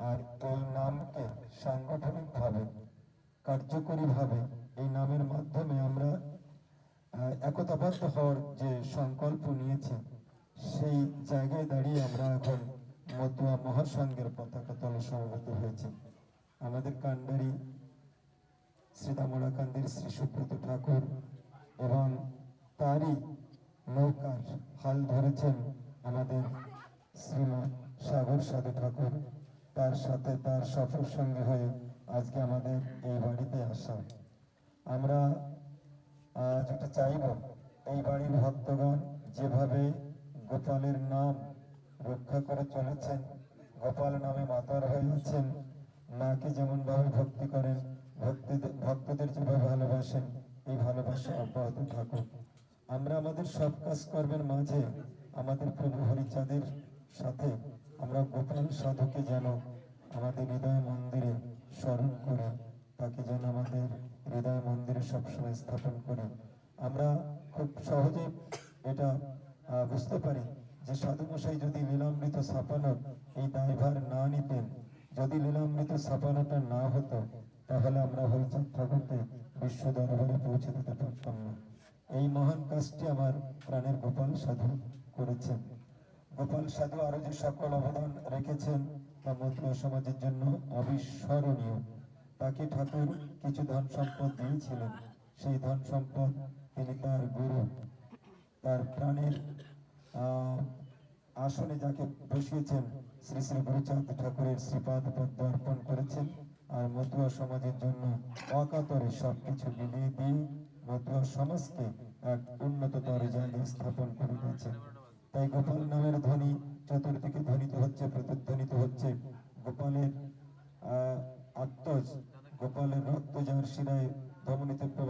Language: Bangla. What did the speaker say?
আর এই নামকে সাংগঠনিকভাবে কার্যকরীভাবে এই নামের মাধ্যমে আমরা একতাবদ্ধ হওয়ার যে সংকল্প নিয়েছি, সেই জায়গায় দাঁড়িয়ে আমরা এখন মতুয়া মহাসংঘের পতাকা তলে সমবেত হয়েছি। আমাদের কান্ডারি শ্রী দামোড়াকান্দির শ্রী সুব্রত ঠাকুর এবং তারই নৌকার হাল ধরেছেন আমাদের শ্রীমৎ সাগর সাধু ঠাকুর। তার সাথে তার সফর সঙ্গে হয়ে আজকে আমাদের এই বাড়িতে আসা। আমরা যেটা চাইব, এই বাড়ির ভক্তগণ যেভাবে গোপালের নাম রক্ষা করে চলেছেন, গোপাল নামে মাতার হয়ে আছেন, মাকে যেমন ভাবে ভক্তি করেন, ভক্তদের যেভাবে ভালোবাসেন, এই ভালোবাসা অব্যাহত থাকুক। আমরা আমাদের সব কাজ কর্মের মাঝে আমাদের প্রভু হরিচাঁদের সাথে আমরা গোপাল সাধুকে যেন আমাদের হৃদয় মন্দিরে স্মরণ করি, তাকে যেন আমাদের হৃদয় মন্দিরে সবসময় স্থাপন করি। আমরা খুব সহজে এটা বুঝতে পারি যে সাধু মশাই যদি লীলামৃত ছাপানোর এই দায়ভার না নিতেন, যদি লীলামৃত ছাপানোটা না হতো, তাহলে আমরা হরিচাঁদ ঠাকুরকে বিশ্ব দরবারে পৌঁছে দিতে পারতাম না। এই মহান কাজটি আমার প্রাণের গোপাল সাধু করেছেন। গোপাল সাধু আরো যে সকল অবদান রেখেছেন তা মতুয়া সমাজের জন্য অবিস্মরণীয়। তাকে ঠাকুর কিছু ধন সম্পদ দিয়েছিলেন, সেই ধন সম্পদ তিনি তার গুরু, তার প্রাণের আসনে যাকে বসিয়েছেন শ্রী শ্রী গুরুচাঁদ ঠাকুরের শ্রীপাদ পদ্ম অর্পণ করেছেন। আর মতুয়া সমাজের জন্য অকাতরে সবকিছু বিলিয়ে দিয়ে মতুয়া সমাজকে এক উন্নততর জায়গায় স্থাপন করে দিয়েছেন। তাই গোপাল নামের ধ্বনি চতুর্দিকে ধ্বনিত হচ্ছে, প্রতিধ্বনিত হচ্ছে। গোপালের আত্মজ, গোপালের রক্ত যার শিরায় ধমনীতে প্রবাহ